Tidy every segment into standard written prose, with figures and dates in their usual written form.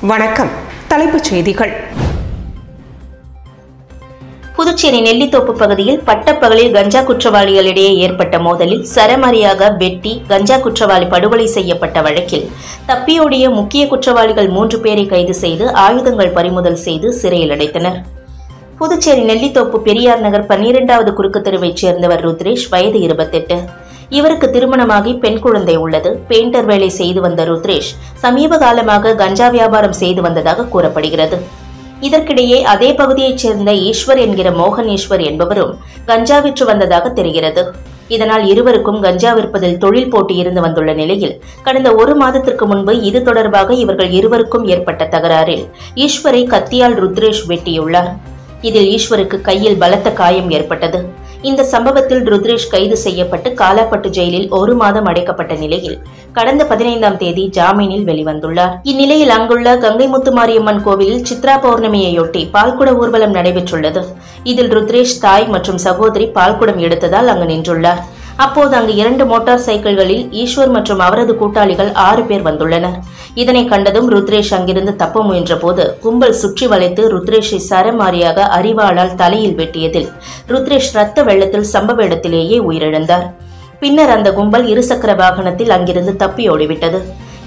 வணக்கம். தலைப்புச் செய்திகள். புதுச்சேரி நெல்லித்தோப்பு பகுதியில் பட்டப்பகலில் கஞ்சா குற்றவாளிகளிடையே ஏற்பட்ட மோதலில் சரமாரியாக வெட்டி கஞ்சா குற்றவாளி படுகொலை செய்யப்பட்ட வழக்கில் தப்பியோடிய முக்கிய குற்றவாளிகள் 3 பேரை கைது செய்து ஆயுதங்கள் பறிமுதல் செய்து சிறையில் அடைத்தனர். புதுச்சேரி நெல்லித்தோப்பு பெரியார் நகர் 12வது குறுக்கு தெருவைச் சேர்ந்தவர் ருத்ரேஷ், வயது 28. இவருக்கு திருமணமாகி பெண் குழந்தை உள்ளது. பெயிண்டர் வேலை செய்து வந்த ருத்ரேஷ் சமீப காலமாக கஞ்சா வியாபாரம் செய்து வந்ததாக கூறப்படுகிறது. இதற்கிடையே அதே பகுதியைச் சேர்ந்த ஈஸ்வர் என்கிற மோகன் ஈஸ்வர் என்பவரும் கஞ்சா விற்று வந்ததாக தெரிகிறது. இதனால் இருவருக்கும் கஞ்சா விற்பதில் தொழில் போட்டி இருந்து வந்துள்ள நிலையில் கடந்த 1 மாதத்திற்கு முன்பு இது தொடர்பாக இவர்கள் இருவருக்கும் ஏற்பட்ட தகராறில் ஈஸ்வரை கத்தியால் ருத்ரேஷ் வெட்டியுள்ளார். இதில் ஈஸ்வருக்கு கையில் பலத்த காயம் ஏற்பட்டது. இந்த சம்பவத்தில் ருத்ரேஷ் கைது செய்யப்பட்டு காலாப்பட்டு ஜெயிலில் 1 மாதம் அடைக்கப்பட்ட நிலையில் கடந்த 15ஆம் தேதி ஜாமீனில் வெளிவந்துள்ளார். இந்நிலையில் அங்குள்ள கங்கை முத்துமாரியம்மன் கோவிலில் சித்ரா பௌர்ணமியையொட்டி பால்குட ஊர்வலம் நடைபெற்றுள்ளது. இதில் ருத்ரேஷ் தாய் மற்றும் சகோதரி பால்குடம் எடுத்ததால் அங்கு நின்றுள்ளார். அப்போது அங்கு 2 மோட்டார் சைக்கிள்களில் ஈஸ்வர் மற்றும் அவரது கூட்டாளிகள் 6 பேர் வந்துள்ளனர். இதனை கண்டதும் ருத்ரேஷ் அங்கிருந்து தப்ப முயன்ற போது கும்பல் சுற்றி வளைத்து ருத்ரேஷை சரமாரியாக அரிவாளால் தலையில் வெட்டியதில் ருத்ரேஷ் ரத்த வெள்ளத்தில் சம்பவ இடத்திலேயே உயிரிழந்தார். பின்னர் அந்த கும்பல் 2 சக்கர வாகனத்தில் அங்கிருந்து தப்பி ஓடிவிட்டது.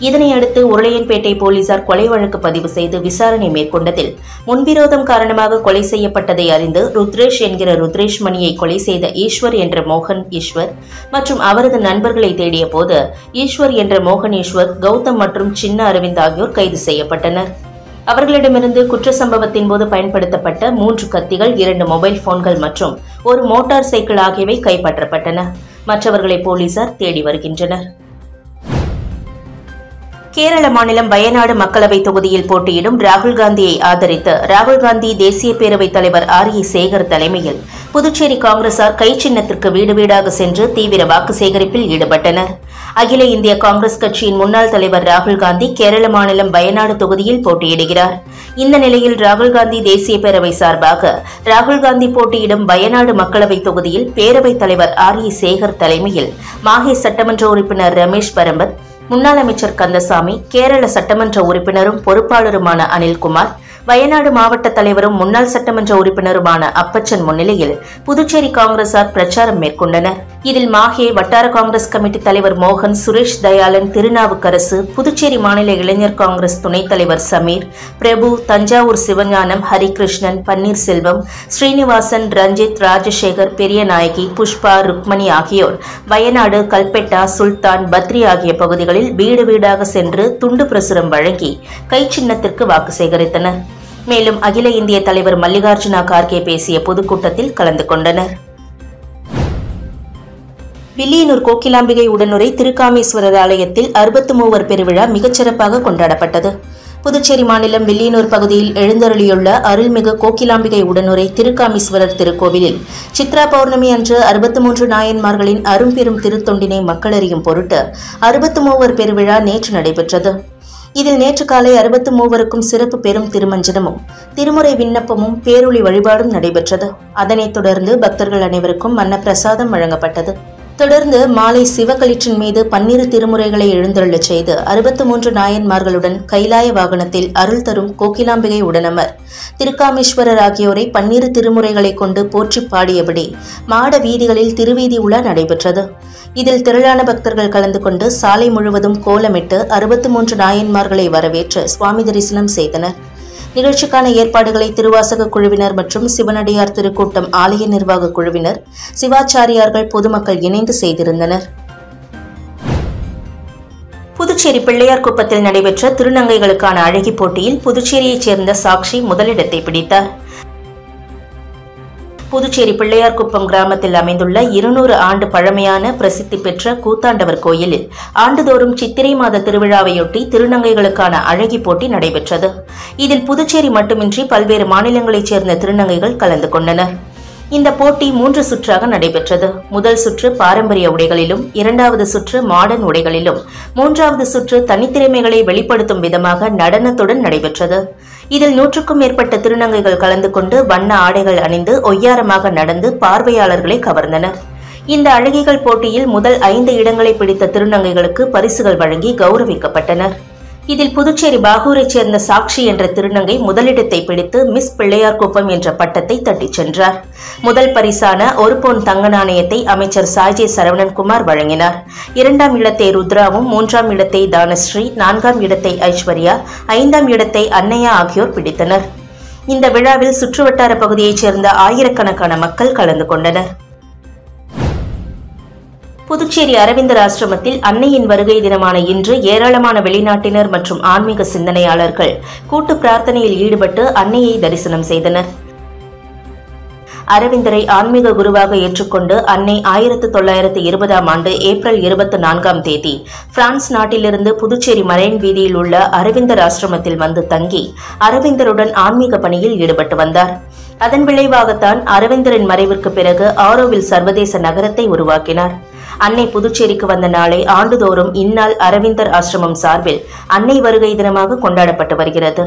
இதனையடுத்து உருளையன்பேட்டை போலீசார் கொலை வழக்கு பதிவு செய்து விசாரணை மேற்கொண்டதில் முன்விரோதம் காரணமாக கொலை செய்யப்பட்டதை அறிந்து ருத்ரேஷ் என்கிற ருத்ரேஷ் மணியை கொலை செய்த ஈஸ்வர் என்ற மோகன் ஈஸ்வர் மற்றும் அவரது நண்பர்களை தேடிய போது ஈஸ்வர் என்ற மோகன் ஈஸ்வர், கௌதம் மற்றும் சின்ன அரவிந்த் ஆகியோர் கைது செய்யப்பட்டனர். அவர்களிடமிருந்து குற்ற சம்பவத்தின் போது பயன்படுத்தப்பட்ட 3 கத்திகள், 2 மொபைல் போன்கள் மற்றும் 1 மோட்டார் சைக்கிள் ஆகியவை கைப்பற்றப்பட்டன. மற்றவர்களை போலீசார் தேடி வருகின்றனர். கேரள மாநிலம் வயநாடு மக்களவை தொகுதியில் போட்டியிடும் ராகுல் காந்தியை ஆதரித்து ராகுல் காந்தி தேசிய பேரவைத் தலைவர் RE சேகர் தலைமையில் புதுச்சேரி காங்கிரசார் கை சின்னத்திற்கு வீடு வீடாக சென்று தீவிர வாக்கு சேகரிப்பில் ஈடுபட்டனர். அகில இந்திய காங்கிரஸ் கட்சியின் முன்னாள் தலைவர் ராகுல் காந்தி கேரள மாநிலம் வயநாடு தொகுதியில் போட்டியிடுகிறார். இந்த நிலையில் ராகுல் காந்தி தேசிய பேரவை சார்பாக ராகுல் காந்தி போட்டியிடும் வயநாடு மக்களவை தொகுதியில் பேரவைத் தலைவர் RE சேகர் தலைமையில் மாஹே சட்டமன்ற உறுப்பினர் ரமேஷ் பரம்பத், முன்னாள் அமைச்சர் கந்தசாமி, கேரள சட்டமன்ற உறுப்பினரும் பொறுப்பாளருமான அனில்குமார், வயநாடு மாவட்ட தலைவரும் முன்னாள் சட்டமன்ற உறுப்பினருமான அப்பச்சன் முன்னிலையில் புதுச்சேரி காங்கிரசார் பிரச்சாரம் மேற்கொண்டனர். இதில் மாஹே வட்டார காங்கிரஸ் கமிட்டி தலைவர் மோகன், சுரேஷ் தயாளன், திருநாவுக்கரசு, புதுச்சேரி மாநில இளைஞர் காங்கிரஸ் துணைத் தலைவர் சமீர், பிரபு, தஞ்சாவூர் சிவஞானம், ஹரிகிருஷ்ணன், பன்னீர்செல்வம், ஸ்ரீனிவாசன், ரஞ்சித், ராஜசேகர், பெரியநாயகி, புஷ்பா, ருக்மணி ஆகியோர் வயநாடு, கல்பெட்டா, சுல்தான், பத்ரி ஆகிய பகுதிகளில் வீடு வீடாக சென்று துண்டு பிரசுரம் வழங்கி கை சின்னத்திற்கு வாக்கு சேகரித்தனர். மேலும் அகில இந்திய தலைவர் மல்லிகார்ஜுனா கார்கே பேசிய பொதுக்கூட்டத்தில் கலந்து கொண்டனர். வில்லியனூர் கோகிலாம்பிகை உடனுரை திருக்காமேஸ்வரர் ஆலயத்தில் 63 பெருவிழா மிகச்சிறப்பாக கொண்டாடப்பட்டது. புதுச்சேரி மாநிலம் வில்லியனூர் பகுதியில் எழுந்தருளியுள்ள அருள்மிகு கோகிலாம்பிகை உடனுரை திருக்காமீஸ்வரர் திருக்கோவிலில் சித்ரா பௌர்ணமி அன்று 63 நாயன்மார்களின் அரும்பெரும் திருத்தொண்டினை மக்களறியும் பொருட்டு 63 பெருவிழா நேற்று நடைபெற்றது. இதில் நேற்று காலை 63க்கும் சிறப்பு பெரும் திருமஞ்சனமும் திருமுறை விண்ணப்பமும் பேரொளி வழிபாடும் நடைபெற்றது. அதனைத் தொடர்ந்து பக்தர்கள் அனைவருக்கும் அன்னப்பிரசாதம் வழங்கப்பட்டது. தொடர்ந்து மாலை சிவகளிற்றின் மீது 12 திருமுறைகளை எழுந்தருளச் செய்து 63 நாயன்மார்களுடன் கைலாய வாகனத்தில் அருள் தரும் கோகிலாம்பிகை உடனமர் திருக்காமேஸ்வரர் ஆகியோரை 12 திருமுறைகளை கொண்டு போற்றி பாடியபடி மாட வீதிகளில் திருவீதி உலா நடைபெற்றது. இதில் திரளான பக்தர்கள் கலந்து கொண்டு சாலை முழுவதும் கோலமிட்டு 63 நாயன்மார்களை வரவேற்று சுவாமி தரிசனம் செய்தனர். நிகழ்ச்சிக்கான ஏற்பாடுகளை திருவாசக குழுவினர் மற்றும் சிவனடியார் திருக்கூட்டம் ஆலய நிர்வாக குழுவினர், சிவாச்சாரியார்கள், பொதுமக்கள் இணைந்து செய்திருந்தனர். புதுச்சேரி பிள்ளையார் குப்பத்தில் நடைபெற்ற திருநங்கைகளுக்கான அழகி போட்டியில் புதுச்சேரியைச் சேர்ந்த சாக்ஷி முதலிடத்தை பிடித்தார். புதுச்சேரி பிள்ளையார்குப்பம் கிராமத்தில் அமைந்துள்ள 200 ஆண்டு பழமையான பிரசித்தி பெற்ற கூத்தாண்டவர் கோயிலில் ஆண்டுதோறும் சித்திரை மாத திருவிழாவையொட்டி திருநங்கைகளுக்கான அழகி போட்டி நடைபெற்றது. இதில் புதுச்சேரி மட்டுமின்றி பல்வேறு மாநிலங்களைச் சேர்ந்த திருநங்கைகள் கலந்து கொண்டனர். இந்த போட்டி 3 சுற்றாக நடைபெற்றது. முதல் சுற்று பாரம்பரிய உடைகளிலும், 2வது சுற்று மாடர்ன் உடைகளிலும், 3வது சுற்று தனித்திறமைகளை வெளிப்படுத்தும் விதமாக நடனத்துடன் நடைபெற்றது. இதில் 100க்கும் மேற்பட்ட திருநங்கைகள் கலந்து கொண்டு வண்ண ஆடைகள் அணிந்து ஒய்யாரமாக நடந்து பார்வையாளர்களை கவர்ந்தனர். இந்த அழகிகள் போட்டியில் முதல் 5 இடங்களை பிடித்த திருநங்கைகளுக்கு பரிசுகள் வழங்கி கௌரவிக்கப்பட்டனர். இதில் புதுச்சேரி பாகூரைச் சேர்ந்த சாக்ஷி என்ற திருநங்கை முதலிடத்தை பிடித்து மிஸ் பிள்ளையார்குப்பம் என்ற பட்டத்தை தட்டிச் சென்றார். முதல் பரிசான 1 பவுன் தங்க நாணயத்தை அமைச்சர் சாய்ஜே சரவணன்குமார் வழங்கினார். 2ஆம் இடத்தை ருத்ராவும், 3ஆம் இடத்தை தானஸ்ரீ, 4ஆம் இடத்தை ஐஸ்வர்யா, 5ஆம் இடத்தை அன்னையா ஆகியோர் பிடித்தனர். இந்த விழாவில் சுற்றுவட்டார பகுதியைச் சேர்ந்த ஆயிரக்கணக்கான மக்கள் கலந்து கொண்டனர். புதுச்சேரி அரவிந்தர் ஆசிரமத்தில் அன்னையின் வருகை தினமான இன்று ஏராளமான வெளிநாட்டினர் மற்றும் ஆன்மீக சிந்தனையாளர்கள் கூட்டு பிரார்த்தனையில் ஈடுபட்டு அன்னையை தரிசனம் செய்தனர். அரவிந்தரை ஆன்மீக குருவாக ஏற்றுக்கொண்டு அன்னை 1920ஆம் ஆண்டு ஏப்ரல் 24ஆம் தேதி பிரான்ஸ் நாட்டிலிருந்து புதுச்சேரி மரைன் வீதியில் உள்ள அரவிந்தர் ஆசிரமத்தில் வந்து தங்கி அரவிந்தருடன் ஆன்மீக பணியில் ஈடுபட்டு வந்தார். அதன் விளைவாகத்தான் அரவிந்தரின் மறைவிற்கு பிறகு ஆரோவில் சர்வதேச நகரத்தை உருவாக்கினார். அன்னை புதுச்சேரிக்கு வந்த நாளை ஆண்டுதோறும் இந்நாள் அரவிந்தர் ஆசிரமம் சார்பில் அன்னை வருகை தினமாக கொண்டாடப்பட்டு வருகிறது.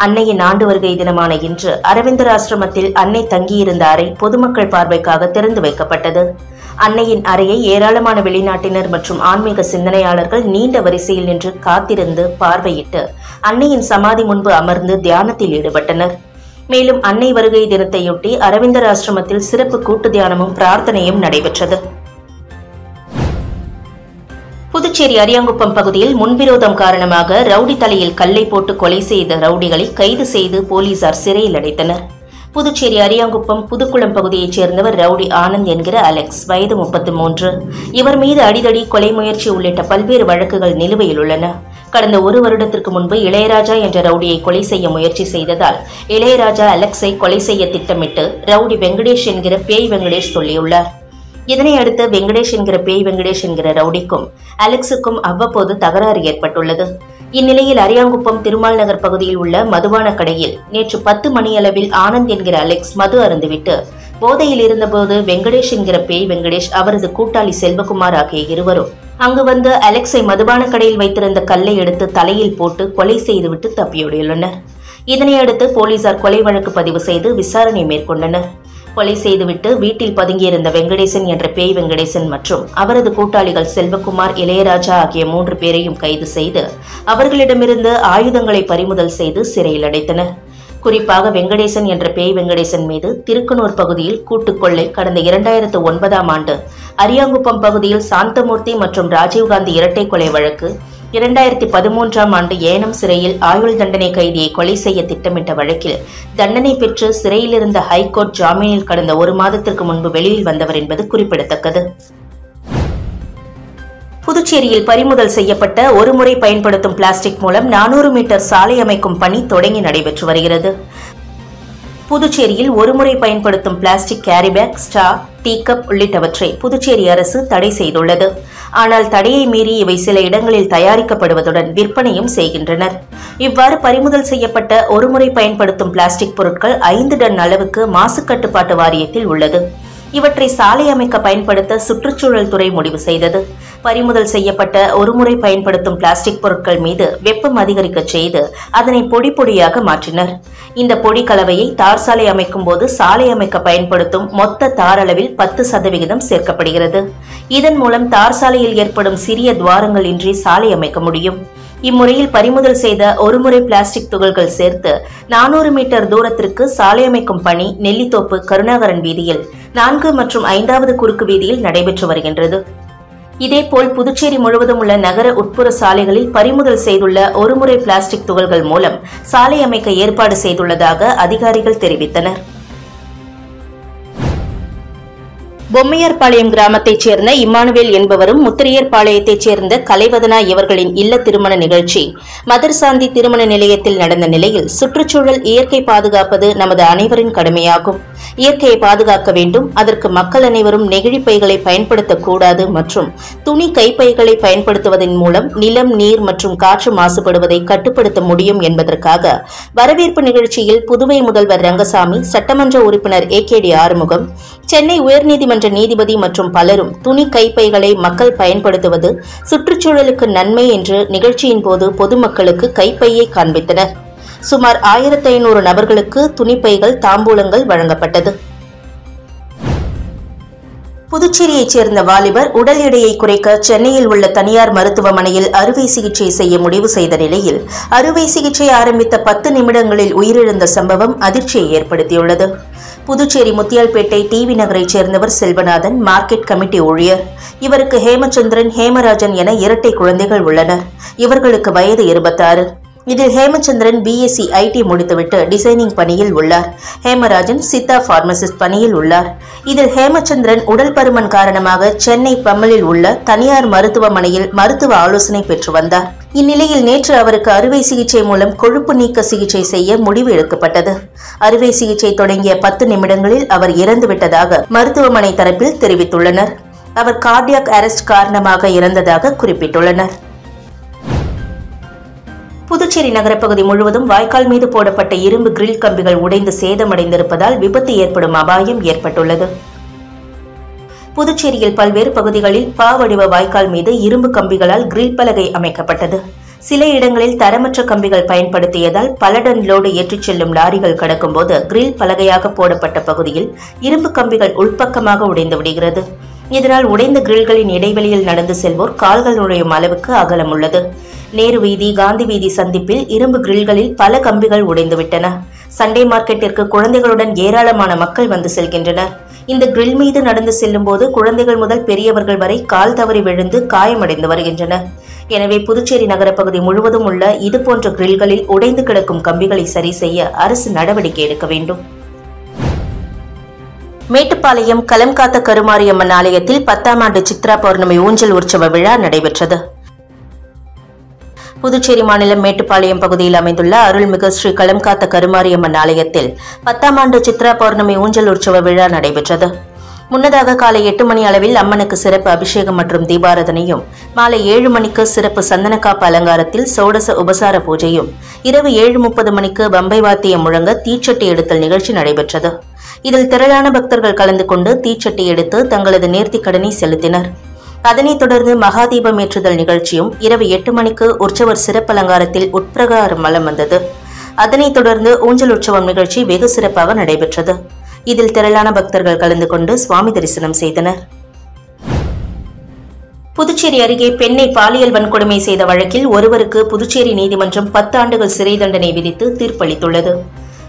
அன்னையின் ஆண்டு வருகை தினமான இன்று அரவிந்தர் ஆசிரமத்தில் அன்னை தங்கியிருந்த அறை பொதுமக்கள் பார்வைக்காக திறந்து வைக்கப்பட்டது. அன்னையின் அறையை ஏராளமான வெளிநாட்டினர் மற்றும் ஆன்மீக சிந்தனையாளர்கள் நீண்ட வரிசையில் நின்று காத்திருந்து பார்வையிட்டு அன்னையின் சமாதி முன்பு அமர்ந்து தியானத்தில் ஈடுபட்டனர். மேலும் அன்னை வருகை தினத்தையொட்டி அரவிந்தர் ஆசிரமத்தில் சிறப்பு கூட்டு தியானமும் பிரார்த்தனையும் நடைபெற்றது. புதுச்சேரி அரியாங்குப்பம் பகுதியில் முன்விரோதம் காரணமாக ரவுடி தலையில் கல்லை போட்டு கொலை செய்த ரவுடிகளை கைது செய்து போலீசார் சிறையில் அடைத்தனர். புதுச்சேரி அரியாங்குப்பம் புதுக்குளம் பகுதியைச் சேர்ந்தவர் ரவுடி ஆனந்த் என்கிற அலெக்ஸ், வயது 33. இவர் மீது அடிதடி, கொலை முயற்சி உள்ளிட்ட பல்வேறு வழக்குகள் நிலுவையில் உள்ளன. கடந்த 1 வருடத்திற்கு முன்பு இளையராஜா என்ற ரவுடியை கொலை செய்ய முயற்சி செய்ததால் இளையராஜா அலெக்ஸை கொலை செய்ய திட்டமிட்டு ரவுடி வெங்கடேஷ் என்கிற பேய் வெங்கடேஷ் சொல்லியுள்ளார். இதனை அடுத்து வெங்கடேஷ் என்கிற பேய் வெங்கடேஷ் என்கிற ரவுடிக்கும் அலெக்ஸுக்கும் அவ்வப்போது தகராறு ஏற்பட்டுள்ளது. இந்நிலையில் அரியாங்குப்பம் திருமால் நகர் பகுதியில் உள்ள மதுபான கடையில் நேற்று 10 மணியளவில் ஆனந்த் என்கிற அலெக்ஸ் மது அருந்துவிட்டு போதையில் இருந்தபோது வெங்கடேஷ் என்கிற பேய் வெங்கடேஷ், அவரது கூட்டாளி செல்வகுமார் ஆகிய இருவரும் அங்கு வந்து அலெக்ஸை மதுபான கடையில் வைத்திருந்த கல்லை எடுத்து தலையில் போட்டு கொலை செய்துவிட்டு தப்பியோடியுள்ளனர். இதனையடுத்து போலீசார் கொலை வழக்கு பதிவு செய்து விசாரணை மேற்கொண்டனர். கொலை செய்துவிட்டு வீட்டில் பதுங்கியிருந்த வெங்கடேசன் என்ற பேய் வெங்கடேசன் மற்றும் அவரது கூட்டாளிகள் செல்வகுமார், இளையராஜா ஆகிய 3 பேரையும் கைது செய்து அவர்களிடமிருந்து ஆயுதங்களை பறிமுதல் செய்து சிறையில் அடைத்தனர். குறிப்பாக வெங்கடேசன் என்ற பேய் வெங்கடேசன் மீது திருக்கனூர் பகுதியில் கூட்டுக்கொள்ளை கடந்த 2009ஆம் ஆண்டு, அரியாங்குப்பம் பகுதியில் சாந்தமூர்த்தி மற்றும் ராஜீவ்காந்தி இரட்டை கொலை வழக்கு, 2013ஆம் ஆண்டு ஏனம் சிறையில் ஆயுள் தண்டனை கைதியை கொலை செய்ய திட்டமிட்ட வழக்கில் தண்டனை பெற்று சிறையில் இருந்த ஹைகோர்ட் ஜாமீனில் கடந்த 1 மாதத்திற்கு முன்பு வெளியில் வந்தவர் என்பது குறிப்பிடத்தக்கது. புதுச்சேரியில் பறிமுதல் செய்யப்பட்ட ஒருமுறை பயன்படுத்தும் பிளாஸ்டிக் மூலம் 400 மீட்டர் சாலை அமைக்கும் பணி தொடங்கி நடைபெற்று வருகிறது. புதுச்சேரியில் ஒருமுறை பயன்படுத்தும் plastic carry bag, straw, tea cup உள்ளிட்டவற்றை புதுச்சேரி அரசு தடை செய்துள்ளது. ஆனால் தடையை மீறி இவை சில இடங்களில் தயாரிக்கப்படுவதுடன் விற்பனையும் செய்கின்றனர். இவ்வாறு பறிமுதல் செய்யப்பட்ட ஒருமுறை பயன்படுத்தும் பிளாஸ்டிக் பொருட்கள் 5 டன் அளவுக்கு மாசு கட்டுப்பாட்டு வாரியத்தில் உள்ளது. இவற்றை சாலை அமைக்க பயன்படுத்த சுற்றுச்சூழல் துறை முடிவு செய்தது. பறிமுதல் செய்யப்பட்ட ஒருமுறை பயன்படுத்தும் பிளாஸ்டிக் பொருட்கள் மீது வெப்பம் அதிகரிக்க செய்து அதனை பொடி பொடியாக மாற்றினர். இந்த பொடி கலவையை தார் சாலை அமைக்கும் போது சாலை அமைக்க பயன்படுத்தும் மொத்த தார் அளவில் 10% சேர்க்கப்படுகிறது. இதன் மூலம் தார் சாலையில் ஏற்படும் சிறிய துவாரங்கள் இன்றி சாலை அமைக்க முடியும். இம்முறையில் பறிமுதல் செய்த ஒருமுறை பிளாஸ்டிக் துகள்கள் சேர்த்து 400 மீட்டர் தூரத்திற்கு சாலை அமைக்கும் பணி நெல்லித்தோப்பு, கருணாகரன் வீதியில் 4 மற்றும் 5வது குறுக்கு வீதியில் நடைபெற்று வருகின்றது. இதேபோல் புதுச்சேரி முழுவதும் உள்ள நகர உட்புற சாலைகளில் பறிமுதல் செய்துள்ள ஒருமுறை பிளாஸ்டிக் துகள்கள் மூலம் சாலை அமைக்க ஏற்பாடு செய்துள்ளதாக அதிகாரிகள் தெரிவித்தனர். பொம்மையார்பாளையம் கிராமத்தைச் சேர்ந்த இம்மானுவேல் என்பவரும் முத்திரையர்பாளையத்தைச் சேர்ந்த கலைவதனா இவர்களின் இல்ல திருமண நிகழ்ச்சி மதர்சாந்தி திருமண நிலையத்தில் நடந்த நிலையில் சுற்றுச்சூழல், இயற்கை பாதுகாப்பது நமது அனைவரின் கடமையாகும். இயற்கையை பாதுகாக்க வேண்டும். அதற்கு மக்கள் அனைவரும் நெகிழி பைகளை பயன்படுத்தக்கூடாது மற்றும் துணி கைப்பைகளை பயன்படுத்துவதன் மூலம் நிலம், நீர் மற்றும் காற்று மாசுபடுவதை கட்டுப்படுத்த முடியும் என்பதற்காக வரவேற்பு நிகழ்ச்சியில் புதுவை முதல்வர் ரங்கசாமி, சட்டமன்ற உறுப்பினர் AKD ஆறுமுகம், சென்னை உயர்நீதிமன்ற நீதிபதி மற்றும் பலரும் துணி கைப்பைகளை மக்கள் பயன்படுத்துவது சுற்றுச்சூழலுக்கு நன்மை என்று நிகழ்ச்சியின் போது பொதுமக்களுக்கு கைப்பையை காண்பித்தனர். சுமார் 1500 நபர்களுக்கு துணிப்பைகள், தாம்பூலங்கள் வழங்கப்பட்டது. புதுச்சேரியைச் சேர்ந்த வாலிபர் உடல் எடையை குறைக்க சென்னையில் உள்ள தனியார் மருத்துவமனையில் அறுவை சிகிச்சை செய்ய முடிவு செய்த நிலையில் அறுவை சிகிச்சை ஆரம்பித்த 10 நிமிடங்களில் உயிரிழந்த சம்பவம் அதிர்ச்சியை ஏற்படுத்தியுள்ளது. புதுச்சேரி முத்தியால்பேட்டை டிவி நகரைச் சேர்ந்தவர் செல்வநாதன், மார்க்கெட் கமிட்டி ஊழியர். இவருக்கு ஹேமச்சந்திரன், ஹேமராஜன் என இரட்டை குழந்தைகள் உள்ளனர். இவர்களுக்கு வயது 26. இதில் ஹேமச்சந்திரன் பிஎஸ்சி ஐடி முடித்துவிட்டு டிசைனிங் பணியில் உள்ளார். ஹேமராஜன் சித்தா பார்மசிஸ்ட் பணியில் உள்ளார். இதில் ஹேமச்சந்திரன் உடல் பருமன் காரணமாக சென்னை பம்மலில் உள்ள தனியார் மருத்துவமனையில் மருத்துவ ஆலோசனை பெற்று வந்தார். இந்நிலையில் நேற்று அவருக்கு அறுவை சிகிச்சை மூலம் கொழுப்பு நீக்க சிகிச்சை செய்ய முடிவு எடுக்கப்பட்டது. அறுவை சிகிச்சை தொடங்கிய 10 நிமிடங்களில் அவர் இறந்துவிட்டதாக மருத்துவமனை தரப்பில் தெரிவித்துள்ளனர். அவர் கார்டியாக் அரெஸ்ட் காரணமாக இறந்ததாக குறிப்பிட்டுள்ளனர். புதுச்சேரி நகரப்பகுதி முழுவதும் வாய்க்கால் மீது போடப்பட்ட இரும்பு கிரில் கம்பிகள் உடைந்து சேதமடைந்திருப்பதால் விபத்து ஏற்படும் அபாயம் ஏற்பட்டுள்ளது. புதுச்சேரியில் பல்வேறு பகுதிகளில் வடிவ வாய்க்கால் மீது இரும்பு கம்பிகளால் கிரில் பலகை அமைக்கப்பட்டது. சில இடங்களில் தரமற்ற கம்பிகள் பயன்படுத்தியதால் பல டன் லோடு ஏற்றிச் செல்லும் லாரிகள் கடக்கும்போது கிரில் பலகையாக போடப்பட்ட பகுதியில் இரும்பு கம்பிகள் உள்பக்கமாக உடைந்து விடுகிறது. இதனால் உடைந்த கிரில்களின் இடைவெளியில் நடந்து செல்வோர் கால்கள் நுழையும் அளவுக்கு அகலம் உள்ளது. நேரு வீதி, காந்தி வீதி சந்திப்பில் இரும்பு கிரில்களில் பல கம்பிகள் உடைந்துவிட்டன. சண்டே மார்க்கெட்டிற்கு குழந்தைகளுடன் ஏராளமான மக்கள் வந்து செல்கின்றனர். இந்த கிரில் மீது நடந்து செல்லும் போது குழந்தைகள் முதல் பெரியவர்கள் வரை கால் தவறி விழுந்து காயமடைந்து வருகின்றனர். எனவே புதுச்சேரி நகரப்பகுதி முழுவதும் உள்ள இதுபோன்ற கிரில்களில் உடைந்து கிடக்கும் கம்பிகளை சரி செய்ய அரசு நடவடிக்கை எடுக்க வேண்டும். மேட்டுப்பாளையம் களம் காத்த கருமாரியம்மன் ஆலயத்தில் 10ஆம் ஆண்டு சித்ரா பௌர்ணமி ஊஞ்சல் உற்சவ விழா நடைபெற்றது. புதுச்சேரி மாநிலம் மேட்டுப்பாளையம் பகுதியில் அமைந்துள்ள அருள்மிகு ஸ்ரீ களம் காத்த கருமாரியம்மன் ஆலயத்தில் 10ஆம் ஆண்டு சித்ரா பௌர்ணமி ஊஞ்சல் உற்சவ விழா நடைபெற்றது. முன்னதாக காலை 8 மணி அளவில் அம்மனுக்கு சிறப்பு அபிஷேகம் மற்றும் தீபாராதனையும், மாலை 7 மணிக்கு சிறப்பு சந்தனக்காப்பு அலங்காரத்தில் சோடச உபசார பூஜையும், இரவு 7:30 மணிக்கு பம்பை வாத்தியம் முழங்க தீச்சட்டி எடுத்தல் நிகழ்ச்சி நடைபெற்றது. இதில் திரளான பக்தர்கள் கலந்து கொண்டு தீச்சட்டி எடுத்து தங்களது நேர்த்திக் கடனை செலுத்தினர். அதனைத் தொடர்ந்து மகாதீபம் ஏற்றுதல் நிகழ்ச்சியும் இரவு 8 மணிக்கு உற்சவர் சிறப்பு அலங்காரத்தில் உட்பிரகாரம் வலம் வந்தது. அதனைத் தொடர்ந்து ஊஞ்சல் உற்சவம் நிகழ்ச்சி வெகு சிறப்பாக நடைபெற்றது. இதில் திரளான பக்தர்கள் கலந்து கொண்டு சுவாமி தரிசனம் செய்தனர். புதுச்சேரி அருகே பெண்ணை பாலியல் வன்கொடுமை செய்த வழக்கில் ஒருவருக்கு புதுச்சேரி நீதிமன்றம் 10 ஆண்டுகள் சிறை தண்டனை விதித்து தீர்ப்பளித்துள்ளது.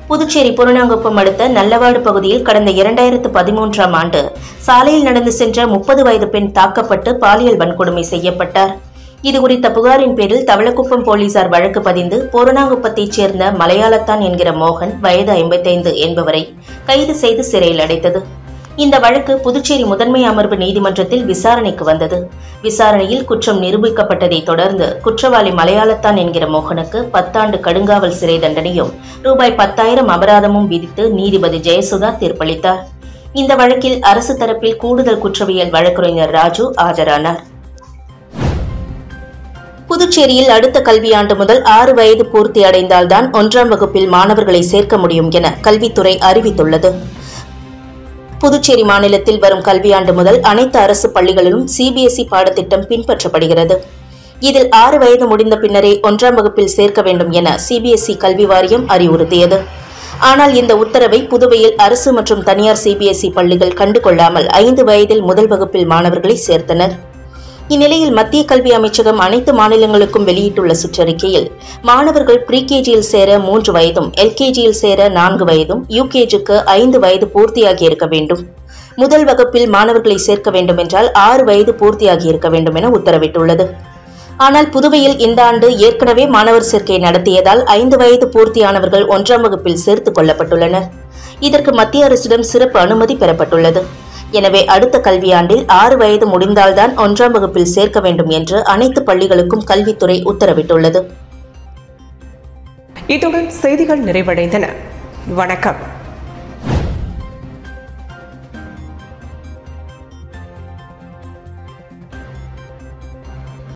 புதுச்சேரி பூரணாங்குப்பம் அடுத்த நல்லவாடு பகுதியில் கடந்த 2013ஆம் ஆண்டு சாலையில் நடந்து சென்ற 30 வயது பெண் தாக்கப்பட்டு பாலியல் வன்கொடுமை செய்யப்பட்டார். இதுகுறித்த புகாரின் பேரில் தவளக்குப்பம் போலீசார் வழக்கு பதிந்து பூரணாங்குப்பத்தைச் சேர்ந்த மலையாளத்தான் என்கிற மோகன், வயது 55 என்பவரை கைது செய்து சிறையில் அடைத்தது. இந்த வழக்கு புதுச்சேரி முதன்மை அமர்வு நீதிமன்றத்தில் விசாரணைக்கு வந்தது. விசாரணையில் குற்றம் நிரூபிக்கப்பட்டதை தொடர்ந்து குற்றவாளி மலையாளத்தான் என்கிற மோகனுக்கு 10 ஆண்டு கடுங்காவல் சிறை தண்டனையும் ரூபாய் 10,000 அபராதமும் விதித்து நீதிபதி ஜெயசுதா தீர்ப்பளித்தார். இந்த வழக்கில் அரசு தரப்பில் கூடுதல் குற்றவியல் வழக்கறிஞர் ராஜு ஆஜரானார். புதுச்சேரியில் அடுத்த கல்வியாண்டு முதல் 6 வயது பூர்த்தி அடைந்தால்தான் 1ஆம் வகுப்பில் மாணவர்களை சேர்க்க முடியும் என கல்வித்துறை அறிவித்துள்ளது. புதுச்சேரி மாநிலத்தில் வரும் கல்வியாண்டு முதல் அனைத்து அரசு பள்ளிகளிலும் சிபிஎஸ்இ பாடத்திட்டம் பின்பற்றப்படுகிறது. இதில் 6 வயது முடிந்த பின்னரே 1ஆம் வகுப்பில் சேர்க்க வேண்டும் என சிபிஎஸ்இ கல்வி வாரியம் அறிவுறுத்தியது. ஆனால் இந்த உத்தரவை புதுவையில் அரசு மற்றும் தனியார் சிபிஎஸ்இ பள்ளிகள் கண்டுகொள்ளாமல் 5 வயதில் முதல் வகுப்பில் மாணவர்களை சேர்த்தனர். இந்நிலையில் மத்திய கல்வி அமைச்சகம் அனைத்து மாநிலங்களுக்கும் வெளியிட்டுள்ள சுற்றறிக்கையில் மாணவர்கள் ப்ரீகேஜியில் சேர 3 வயதும், எல்கேஜியில் சேர 4 வயதும், யூகேஜிக்கு 5 வயது பூர்த்தியாகி இருக்க வேண்டும். முதல் வகுப்பில் மாணவர்களை சேர்க்க வேண்டும் என்றால் 6 வயது பூர்த்தியாகி இருக்க வேண்டும் என உத்தரவிட்டுள்ளது. ஆனால் புதுவையில் இந்த ஆண்டு ஏற்கனவே மாணவர் சேர்க்கை நடத்தியதால் 5 வயது பூர்த்தியானவர்கள் 1ஆம் வகுப்பில் சேர்த்துக் கொள்ளப்பட்டுள்ளனர். இதற்கு மத்திய அரசிடம் சிறப்பு அனுமதி பெறப்பட்டுள்ளது. எனவே அடுத்த கல்வியாண்டில் 6 வயது முடிந்தால்தான் 1ஆம் வகுப்பில் சேர்க்க வேண்டும் என்று அனைத்து பள்ளிகளுக்கும் கல்வித்துறை உத்தரவிட்டுள்ளது. இத்துடன் செய்திகள் நிறைவடைந்தன. வணக்கம்.